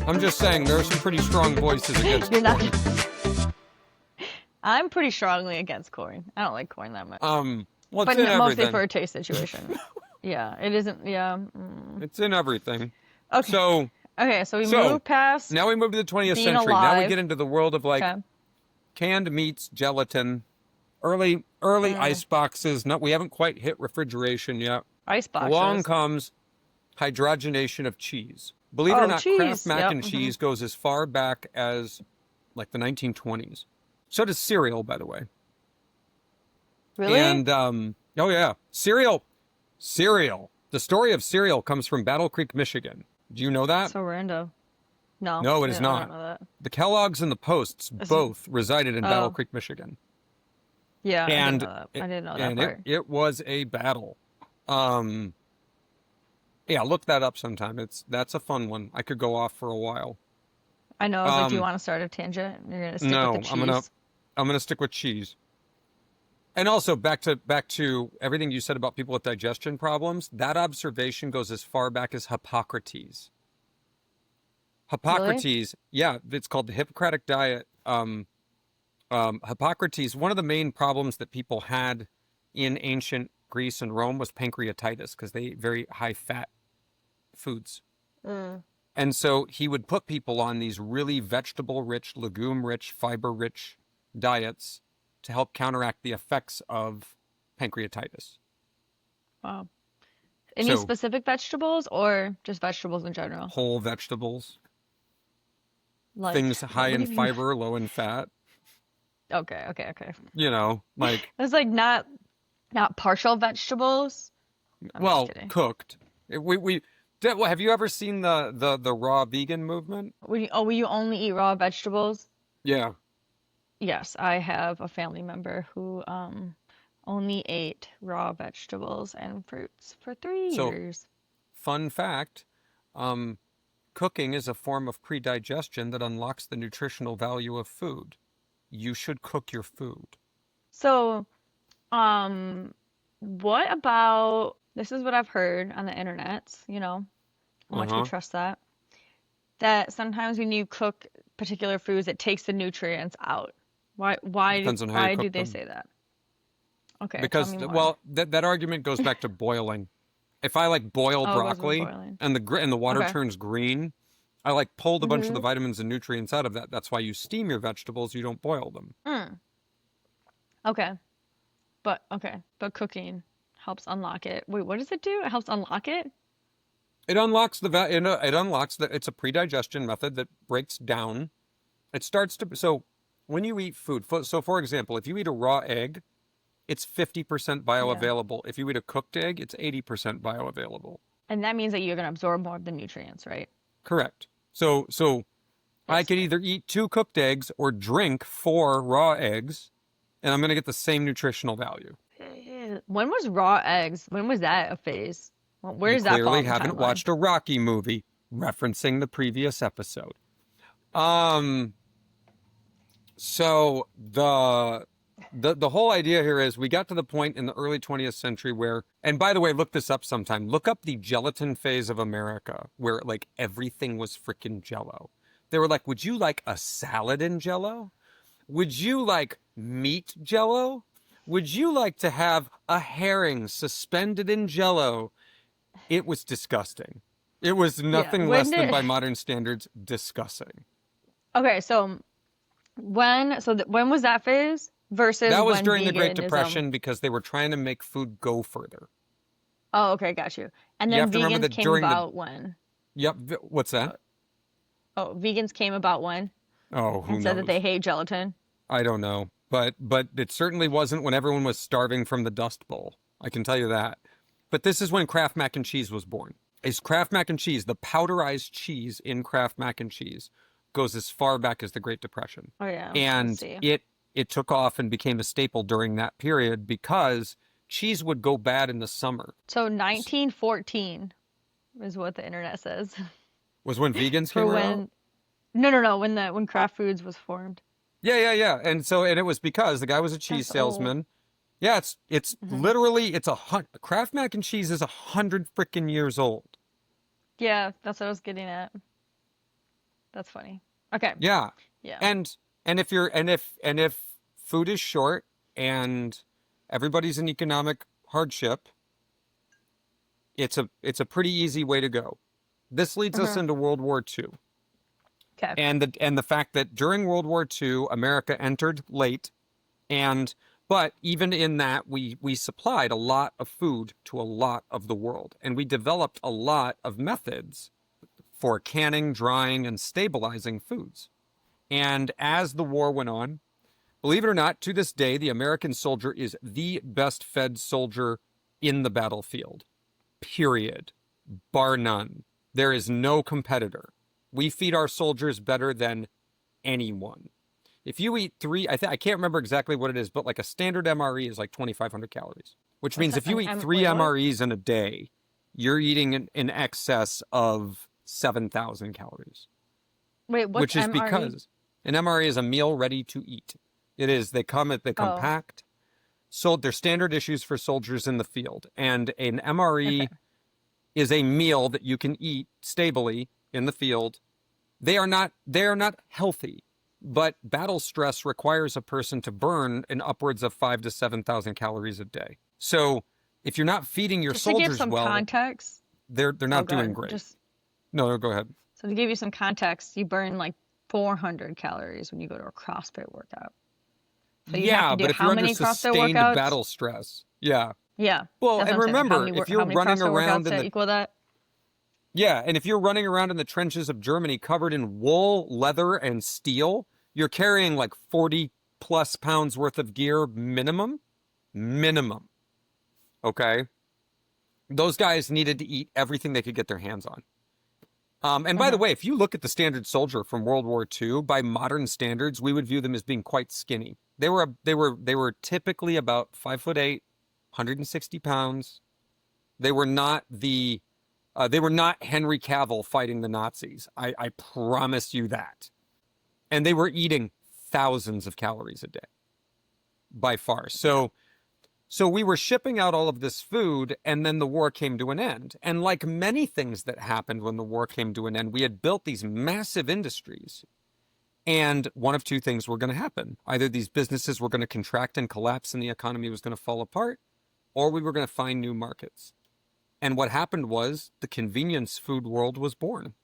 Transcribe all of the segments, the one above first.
I'm just saying there are some pretty strong voices against You're not. corn. I'm pretty strongly against corn. I don't like corn that much. Well, it's But in mostly for everything. a taste situation. Yeah, it isn't. Yeah. It's in everything. Okay. So, Okay, so we so move past now we move to the 20th being century. Now we alive. get into the world of like Okay. canned meats, gelatin, early ice boxes. No, we haven't quite hit refrigeration yet. Ice Along boxes. comes hydrogenation of cheese. Believe it or Oh, not, Kraft cheese. mac Yep. and cheese goes as far back as like the 1920s. So does cereal, by the way. Really? And oh yeah, cereal. The story of cereal comes from Battle Creek, Michigan. Do you know that? So random. No. No, it is I not. don't know that. The Kellogg's and the Posts both resided in Battle Oh. Creek, Michigan. Yeah, I didn't And know that. I didn't know that part. it was a battle. Yeah, look that up sometime. That's a fun one. I could go off for a while. I know. I was like, do you want to start a tangent? You're gonna stick No, with the cheese. I'm gonna stick with cheese. And also back to everything you said about people with digestion problems. That observation goes as far back as Hippocrates. Hippocrates, yeah, it's called the Hippocratic diet. Hippocrates, one of the main problems that people had in ancient Greece and Rome was pancreatitis because they ate very high fat foods. And so he would put people on these really vegetable rich, legume rich, fiber rich diets to help counteract the effects of pancreatitis. Wow. Any So, specific vegetables or just vegetables in general? whole vegetables, Like things high what in do you mean? fiber, low in fat, Okay. like, It's like not partial vegetables. I'm just well, kidding. cooked. Have you ever seen the raw vegan movement? Will you only eat raw vegetables? Yeah. Yes, I have a family member who only ate raw vegetables and fruits for 3 So, years. fun fact, cooking is a form of predigestion that unlocks the nutritional value of food. You should cook your food. So, what about this is what I've heard on the internet, how much we Uh-huh. trust that. That sometimes when you cook particular foods, it takes the nutrients out. Depends on how you Why do cook they them. say that? Okay, tell Because, me more. well, that argument goes back to boiling. If I like boil Oh, it goes with broccoli boiling. and the water Okay. turns green, I like pulled a bunch of the Mm-hmm. vitamins and nutrients out of that. That's why you steam your vegetables, you don't boil them. Okay. But cooking helps unlock it. Wait, what does it do? It helps unlock it? It unlocks it unlocks that it's a predigestion method that breaks down. It starts to so when you eat food, so for example, if you eat a raw egg, it's 50% Yeah. bioavailable. If you eat a cooked egg, it's 80% bioavailable. And that means that you're gonna absorb more of the nutrients, right? Correct. So I Yes. could either eat 2 cooked eggs or drink 4 raw eggs, and I'm going to get the same nutritional value. When was raw eggs? When was that a phase? Where You does that fall clearly in the haven't timeline? watched a Rocky movie, referencing the previous episode. Um, so the whole idea here is we got to the point in the early 20th century where, and by the way, look this up sometime. Look up the gelatin phase of America, where like everything was freaking Jello. They were like, would you like a salad in Jello? Would you like meat Jello? Would you like to have a herring suspended in Jello? It was disgusting. It was Yeah. nothing less than, by modern standards, disgusting. Okay, so when was that phase versus That was when during the Great veganism? Depression because they were trying to make food go further. Oh, okay, got you. And You then have to remember vegans that came during the, about when? yep, what's that? Oh, vegans came about when Oh, who and said that knows? they hate gelatin. I don't know. But it certainly wasn't when everyone was starving from the Dust Bowl. I can tell you that. But this is when Kraft mac and cheese was born. Is Kraft mac and cheese, the powderized cheese in Kraft mac and cheese, goes as far back as the Great Depression. Oh yeah, let's And see. it took off and became a staple during that period because cheese would go bad in the summer. So 1914 is what the internet says. Was when vegans For came around? no, when Kraft Foods was formed. Yeah. And it was because the guy was a cheese That's old. salesman. Yeah, it's literally Kraft mac and cheese is 100 freaking years old. Yeah, that's what I was getting at. That's funny. Okay. Yeah. Yeah. And if food is short and everybody's in economic hardship, it's a pretty easy way to go. This leads us Hmm. into World War II. Okay. And the fact that during World War II, America entered late, and but even in that, we supplied a lot of food to a lot of the world, and we developed a lot of methods for canning, drying, and stabilizing foods. And as the war went on, believe it or not, to this day, the American soldier is the best fed soldier in the battlefield. Period. Bar none. There is no competitor. We feed our soldiers better than anyone. If you eat I can't remember exactly what it is, but like a standard MRE is like 2,500 calories, which What's means that? if you eat three Wait, what? MREs in a day, you're eating in excess of 7,000 calories, Wait, what's which is MRE? because an MRE is a meal ready to eat. It is, they come Oh, packed. So they're standard issues for soldiers in the field. And an okay. MRE is a meal that you can eat stably in the field. They are not healthy, but battle stress requires a person to burn in upwards of 5 to 7,000 calories a day. So if you're not feeding your Just to give soldiers some well, context. they're Oh, not doing God. great. Just No, go ahead. so to give you some context, you burn like 400 calories when you go to a CrossFit workout. So you have Yeah, to do but if you're how under many CrossFit sustained workouts? battle stress, yeah. Yeah, Well, that's what and I'm saying. Like remember, if you're how many running CrossFit around workouts in that the equal that? Yeah, and if you're running around in the trenches of Germany covered in wool, leather, and steel, you're carrying like 40 plus pounds worth of gear minimum. Minimum. Okay? Those guys needed to eat everything they could get their hands on. And by the Hmm. way, if you look at the standard soldier from World War II, by modern standards, we would view them as being quite skinny. They were typically about 5'8", 160 pounds. They were not they were not Henry Cavill fighting the Nazis. I promise you that. And they were eating thousands of calories a day by far. So we were shipping out all of this food, and then the war came to an end. And like many things that happened when the war came to an end, we had built these massive industries. And one of two things were going to happen. Either these businesses were going to contract and collapse and the economy was going to fall apart, or we were going to find new markets. And what happened was the convenience food world was born.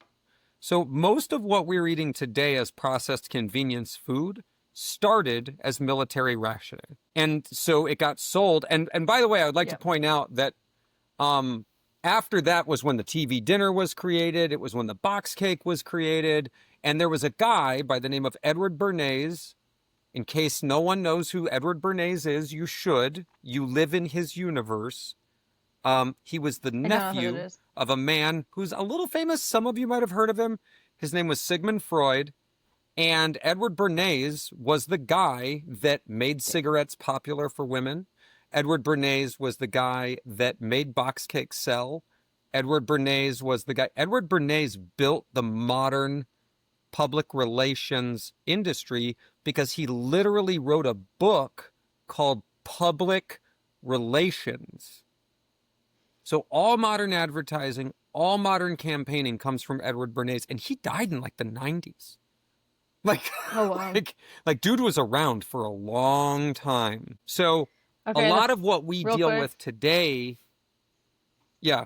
So most of what we're eating today as processed convenience food started as military rationing. And so it got sold. And by the way, I would like to Yep. point out that um, after that was when the TV dinner was created. It was when the box cake was created. And there was a guy by the name of Edward Bernays. In case no one knows who Edward Bernays is, you should. You live in his universe. He was the I don't know who that nephew is. of a man who's a little famous. Some of you might have heard of him. His name was Sigmund Freud. And Edward Bernays was the guy that made cigarettes popular for women. Edward Bernays was the guy that made box cakes sell. Edward Bernays was the guy. Edward Bernays built the modern public relations industry because he literally wrote a book called Public Relations. So all modern advertising, all modern campaigning comes from Edward Bernays, and he died in like the 90s. Like, Oh, wow. like dude was around for a long time. So a Okay, lot of what we real deal quick. with today, yeah,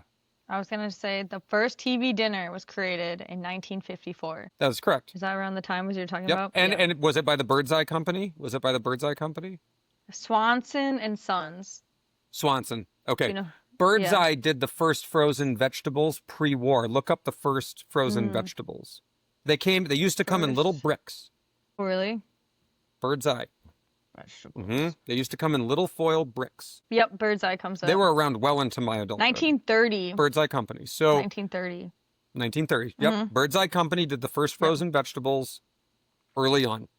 I was gonna say the first TV dinner was created in 1954. that was correct. Is that around the time as you're talking Yep. about? And Yeah. and was it by the Birdseye Company? Was it by the Birdseye Company? Swanson and Sons. Swanson. Do Okay. you know? Yeah. Birdseye did the first frozen vegetables pre-war. Look up the first frozen Mm, vegetables. They used to come in little first. bricks. Oh, really? Birdseye. Vegetables. They used to come in little foil bricks. Yep, Birdseye comes They up. were around well into my adulthood. 1930. Birdseye Company. So 1930. 1930. Yep. Mm-hmm. Birdseye Company did the first Yep. frozen vegetables early on.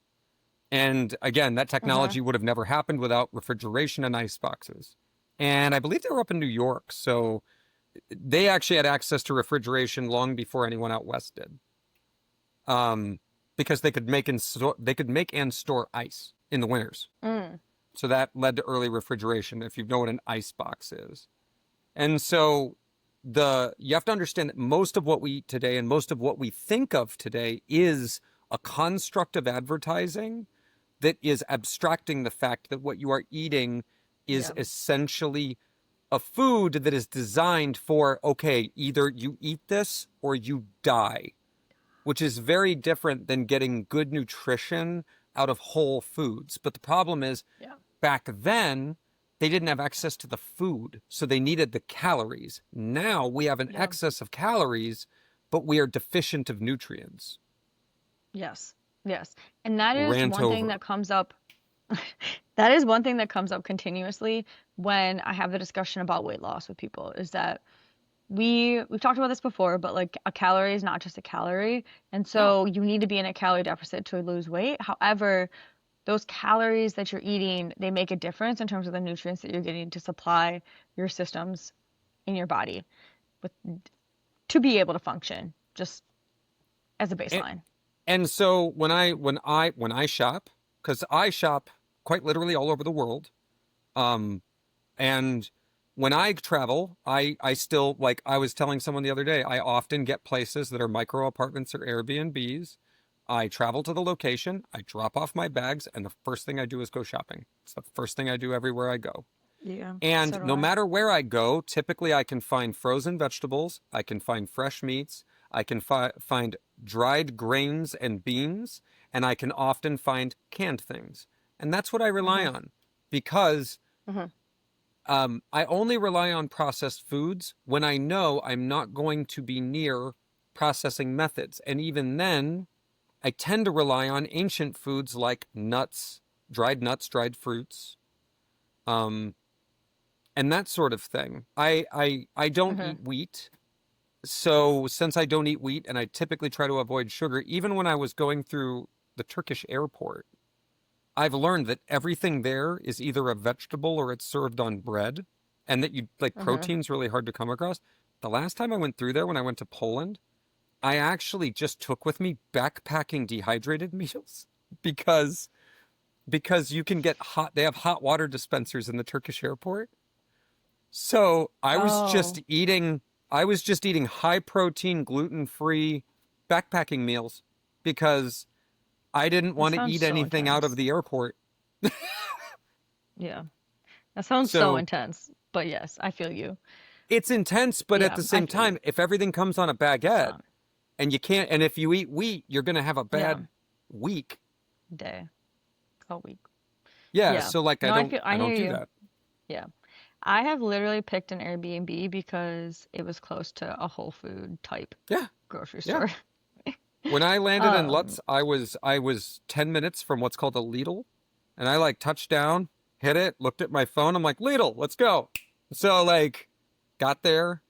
And again, that technology would have never happened without refrigeration and ice boxes. And I believe they were up in New York. So they actually had access to refrigeration long before anyone out west did. Because they could make and store ice in the winters. Mm. So that led to early refrigeration, if you know what an ice box is. And so you have to understand that most of what we eat today and most of what we think of today is a construct of advertising that is abstracting the fact that what you are eating is Yeah. essentially a food that is designed for, okay, either you eat this or you die, which is very different than getting good nutrition out of whole foods. But the problem is, Yeah. back then, they didn't have access to the food, so they needed the calories. Now we have an Yeah. excess of calories, but we are deficient of nutrients. Yes. Yes. And that is Rant one thing over. that comes up. That is one thing that comes up continuously when I have the discussion about weight loss with people is that we've talked about this before, but like a calorie is not just a calorie. And No. so you need to be in a calorie deficit to lose weight. However, those calories that you're eating, they make a difference in terms of the nutrients that you're getting to supply your systems in your body with to be able to function, just as a And, baseline. and so when I shop, because I shop quite literally all over the world, um, and when I travel, I still, like I was telling someone the other day, I often get places that are micro apartments or Airbnbs. I travel to the location, I drop off my bags, and the first thing I do is go shopping. It's the first thing I do everywhere I go. Yeah, so And do no I. matter where I go, typically I can find frozen vegetables, I can find fresh meats, I can find dried grains and beans, and I can often find canned things. And that's what I rely Hmm. on because Hmm. I only rely on processed foods when I know I'm not going to be near processing methods. And even then, I tend to rely on ancient foods like nuts, dried fruits, um, and that sort of thing. I don't Hmm. eat wheat. So since I don't eat wheat and I typically try to avoid sugar, even when I was going through the Turkish airport, I've learned that everything there is either a vegetable or it's served on bread, and that you like Hmm. protein's really hard to come across. The last time I went through there when I went to Poland, I actually just took with me backpacking dehydrated meals because you can get they have hot water dispensers in the Turkish airport. So Oh, I was just eating high protein, gluten-free backpacking meals because I didn't that want to sounds eat so anything out of intense. the airport. Yeah, that sounds so So intense. But yes, I feel you. it's intense, but at Yeah, the I same feel you. time, if everything comes on a It's baguette not. and you can't, and if you eat wheat, you're going to have a Yeah, bad week. day, a week. Yeah. Yeah. So like, No, I I don't hear do you. that. Yeah. I have literally picked an Airbnb because it was close to a Whole Food type Yeah. grocery Yeah. store. When I landed in Um, Lutz, I was 10 minutes from what's called a Lidl, and I like touched down, hit it, looked at my phone. I'm like, Lidl, let's go. So like, got there.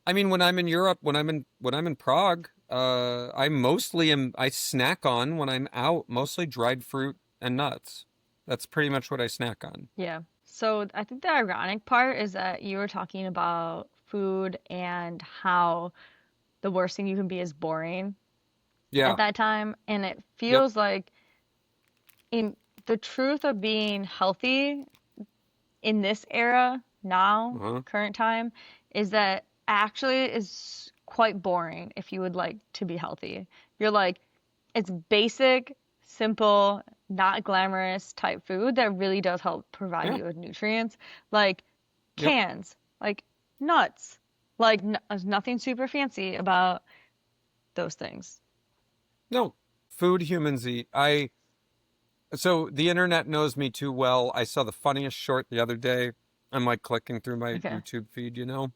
I mean, when I'm in Europe, when I'm in Prague, I snack on when I'm out, mostly dried fruit and nuts. That's pretty much what I snack on. yeah. So I think the ironic part is that you were talking about food and how the worst thing you can be is boring at Yeah. that time. And it Yep. feels like in the truth of being healthy in this era now, Uh-huh. current time, is that actually is quite boring if you would like to be healthy. You're like, it's basic, simple, not glamorous type food that really does help provide Yeah. you with nutrients, like Yep. cans, like nuts, like there's nothing super fancy about those things. No. Food humans eat. So the internet knows me too well. I saw the funniest short the other day. I'm like clicking through my Okay. YouTube feed, and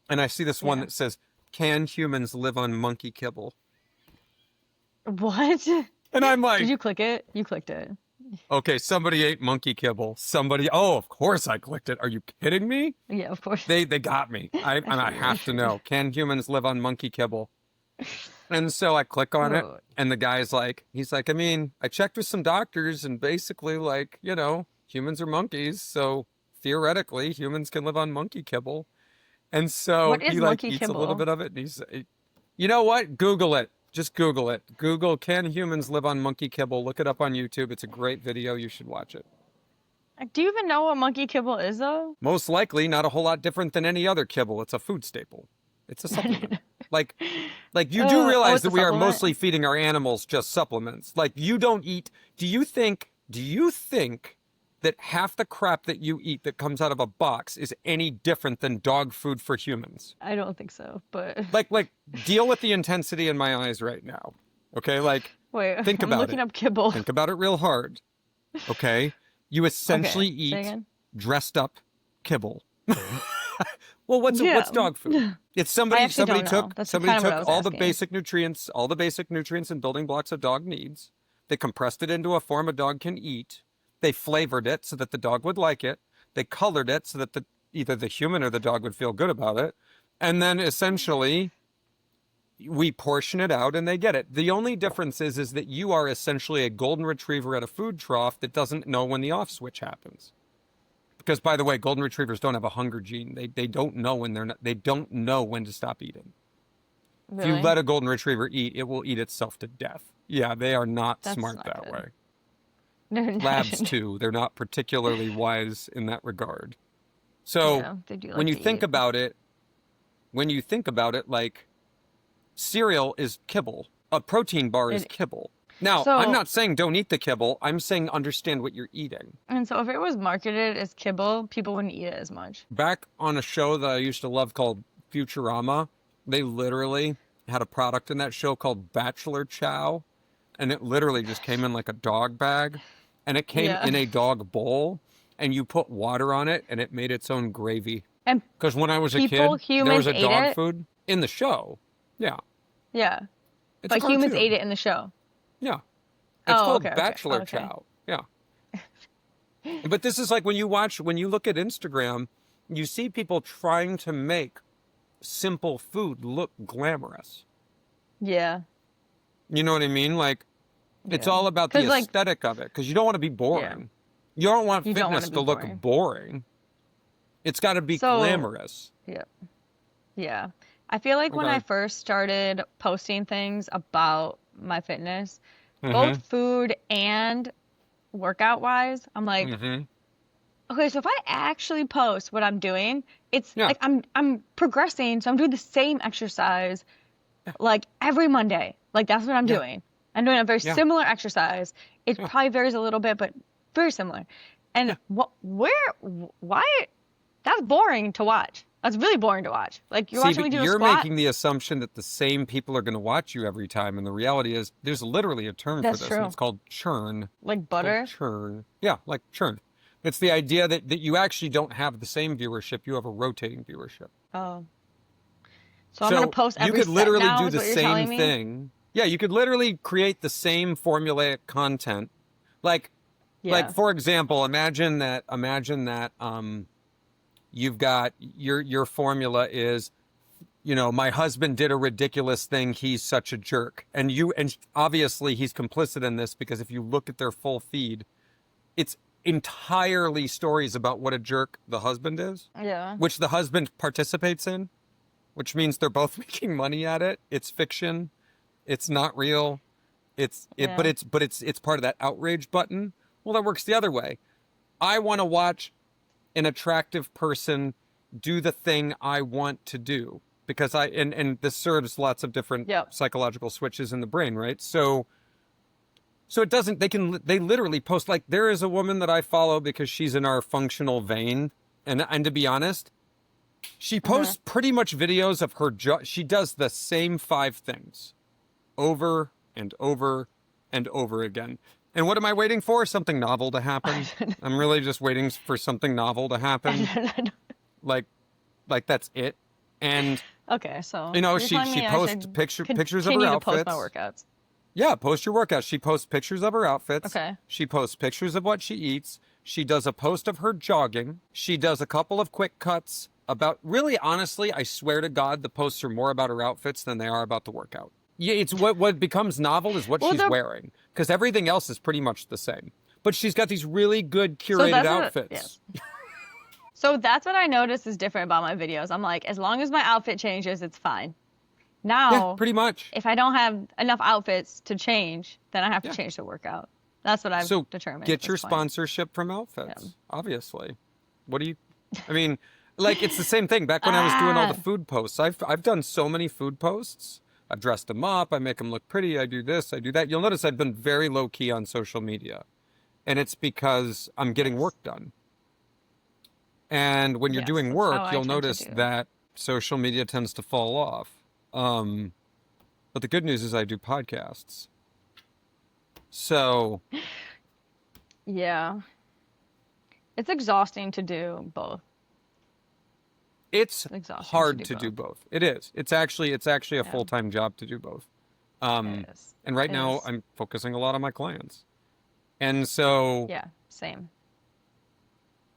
I see this one Yeah. that says, "Can humans live on monkey kibble?" What? And I'm Did like, you click it? You clicked it. okay, somebody ate monkey kibble. Oh, of course I clicked it. Are you kidding me? Yeah, of course. They got me. I And I figured. I have to figured. know, can humans live on monkey kibble? And so I click on it, Oh, and the guy's like, he's like, I mean, I checked with some doctors, and basically, like, humans are monkeys, so theoretically, humans can live on monkey kibble. And so what is he like monkey eats a little kibble? bit of it, and you know what? Google it. Just Google it. Google, can humans live on monkey kibble? Look it up on YouTube. It's a great video. You should watch it. Do you even know what monkey kibble is, though? Most likely not a whole lot different than any other kibble. It's a food staple. It's a supplement. Like you do realize it's a that we are supplement? mostly feeding our animals just supplements. Like you don't eat. Do you think that half the crap that you eat that comes out of a box is any different than dog food for humans? I don't think so, but Like deal with the intensity in my eyes right now. Okay? Like wait, think I'm about looking it. up kibble. Think about it real hard. Okay? You essentially Okay, say eat again. dressed up kibble. Well, what's Yeah. dog food? It's I somebody actually don't know. took That's somebody kind of what I took was all the asking. basic nutrients and building blocks a dog needs. They compressed it into a form a dog can eat. They flavored it so that the dog would like it. They colored it so that either the human or the dog would feel good about it. And then essentially we portion it out and they get it. The only difference is that you are essentially a golden retriever at a food trough that doesn't know when the off switch happens. Because, by the way, golden retrievers don't have a hunger gene. They don't know when they don't know when to stop eating. Really? If you let a golden retriever eat, it will eat itself to death. Yeah, they are not That's smart not that good. way. They're not. Labs too. They're not particularly wise in that regard. So Yeah, they do like when you to think eat. about it, like cereal is kibble. A protein bar is It- kibble. Now, So- I'm not saying don't eat the kibble. I'm saying understand what you're eating. And so if it was marketed as kibble, people wouldn't eat it as much. Back on a show that I used to love called Futurama, they literally had a product in that show called Bachelor Chow, and it literally just came in like a dog bag, and it came Yeah. in a dog bowl, and you put water on it, and it made its own gravy. And Because when I was a people, kid, there was humans a ate dog it? food in the show. Yeah, yeah, it's a but humans cartoon. ate it in the show. Yeah, it's Oh, called okay, okay. Bachelor Okay. Chow. Yeah. But this is like when you look at Instagram, you see people trying to make simple food look glamorous. Yeah. You know what I mean? Like, it's Yeah. all about the 'Cause, like- aesthetic of it, because you don't want to be boring. You don't want You don't fitness wanna to be look boring. boring. It's got to be So- glamorous. Yeah. Yeah. I feel like when Okay. I first started posting things about my fitness, Mhm. both food and workout wise, I'm like, Mm-hmm. okay, so if I actually post what I'm doing, it's Yeah. like I'm progressing, so I'm doing the same exercise like every Monday. Like that's what I'm Yeah. doing. I'm doing a very Yeah. similar exercise. It Yeah. probably varies a little bit, but very similar. And why? That's boring to watch. That's really boring to watch. Like you're See, watching me but do a you're squat. making the assumption that the same people are going to watch you every time, and the reality is there's literally a term That's for this, true. and it's called churn. Like It's called butter. churn. Yeah, like churn. It's the idea that you actually don't have the same viewership, you have a rotating viewership. Oh. So I'm gonna post every you could set literally now, do is the what you're telling same me? thing. Yeah, you could literally create the same formulaic content. Like Yeah. for example, imagine that you've got your formula is, my husband did a ridiculous thing, he's such a jerk. And obviously he's complicit in this, because if you look at their full feed, it's entirely stories about what a jerk the husband is, Yeah. which the husband participates in, which means they're both making money at it. It's fiction. It's not real. Yeah. But it's part of that outrage button. Well, that works the other way. I want to watch an attractive person do the thing I want to do, because and this serves lots of different Yep. psychological switches in the brain, right? So it doesn't, they literally post, like, there is a woman that I follow because she's in our functional vein. And to be honest, she posts pretty much videos of her, she does the same 5 things over and over and over again. And what am I waiting for? Something novel to happen. I'm really just waiting for something novel to happen. Like that's it. And Okay, so she you're telling me I posts should pictures of her continue to outfits. post my workouts. Yeah, post your workouts. She posts pictures of her outfits. Okay. She posts pictures of what she eats. She does a post of her jogging. She does a couple of quick cuts about, really, honestly, I swear to God, the posts are more about her outfits than they are about the workout. Yeah, it's what becomes novel is what she's wearing, because everything else is pretty much the same. But she's got these really good curated outfits. Yes. So that's what I noticed is different about my videos. I'm like, as long as my outfit changes, it's fine. Now, Yeah, pretty much. if I don't have enough outfits to change, then I have to Yeah. change the workout. That's what I've So determined. get at your this point. sponsorship from outfits, obviously. What do you, I mean, like, it's the same thing. Back when I was doing all the food posts, I've done so many food posts. I've dressed them up. I make them look pretty. I do this. I do that. You'll notice I've been very low key on social media. And it's because I'm getting work done. And when you're doing work, you'll notice that social media tends to fall off. But the good news is I do podcasts. So. Yeah. It's exhausting to do both. It's hard to do both. It is. It's actually a full-time job to do both. And right now I'm focusing a lot on my clients. And so yeah, same.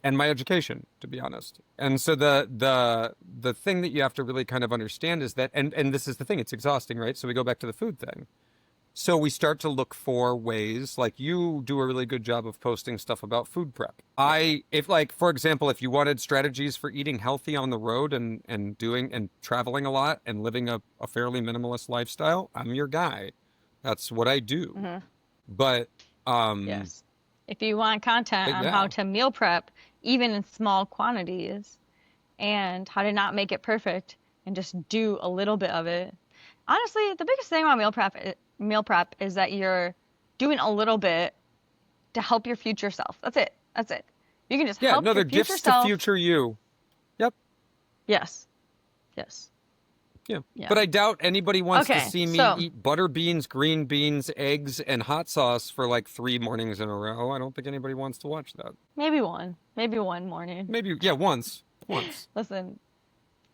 And my education, to be honest. And so the thing that you have to really kind of understand is that and this is the thing, it's exhausting, right? So we go back to the food thing. So we start to look for ways, like you do a really good job of posting stuff about food prep. For example, if you wanted strategies for eating healthy on the road and traveling a lot and living a fairly minimalist lifestyle, I'm your guy. That's what I do. Mm-hmm. But yes. If you want content on how to meal prep, even in small quantities, and how to not make it perfect and just do a little bit of it. Honestly, the biggest thing about meal prep is that you're doing a little bit to help your future self. That's it. You can just help your future gifts self. To future you. Yep. Yes. Yeah. But I doubt anybody wants to see me eat butter beans, green beans, eggs, and hot sauce for like 3 mornings in a row. I don't think anybody wants to watch that. Maybe one morning. Once. Listen,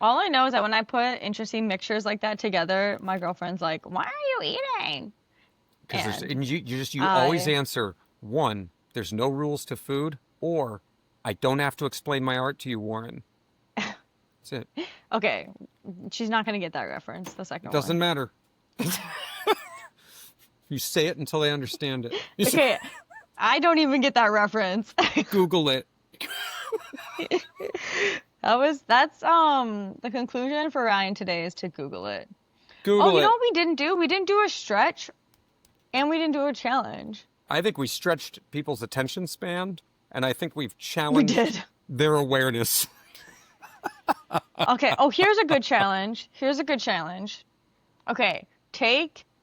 all I know is that when I put interesting mixtures like that together, my girlfriend's like, "Why are you eating?" Because you always answer, 1, there's no rules to food, or I don't have to explain my art to you, Warren. That's it. Okay, she's not gonna get that reference. The second one. Doesn't matter. You say it until they understand it. Okay, I don't even get that reference. Google it. That's the conclusion for Ryan today is to Google it. You know what we didn't do? We didn't do a stretch, and we didn't do a challenge. I think we stretched people's attention span, and I think we've challenged their awareness. Okay. Oh, here's a good challenge. Okay,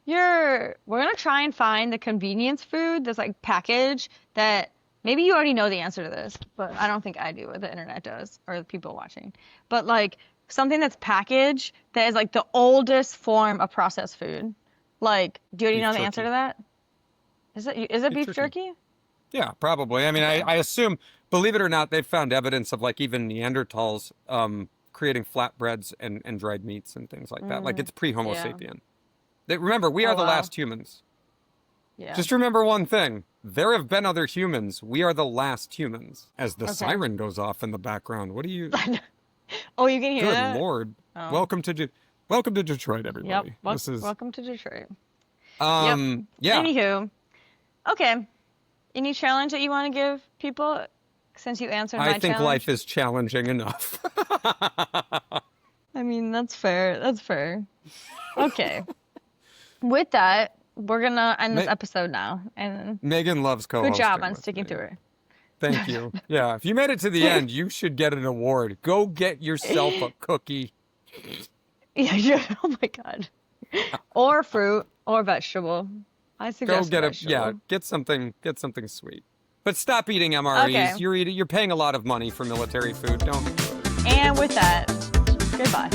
we're gonna try and find the convenience food that's like packaged that maybe you already know the answer to this, but I don't think I do, or the internet does, or the people watching. But like something that's packaged that is like the oldest form of processed food. Like, do you already know the answer to that? Is it beef jerky? Yeah, probably. I mean, I assume, believe it or not, they've found evidence of like even Neanderthals creating flatbreads and dried meats and things like that. Like it's pre-Homo sapien. Remember, we are the last humans. Yeah. Just remember one thing. There have been other humans. We are the last humans. As the siren goes off in the background. What do you... Oh, you can hear that? Good Lord. Oh. Welcome to Detroit, everybody. Yep. Welcome to Detroit. Yeah. Anywho. Okay. Any challenge that you want to give people since you answered my challenge? I think life is challenging enough. I mean, that's fair. Okay. With that, we're going to end this episode now. And Meaghan loves co-hosting. Good job on sticking through it. Thank you. Yeah, if you made it to the end, you should get an award. Go get yourself a cookie. Yeah. Oh my God. Or fruit or vegetable. I suggest get something sweet. But stop eating MREs. Okay. You're paying a lot of money for military food. Don't do it. And with that, goodbye.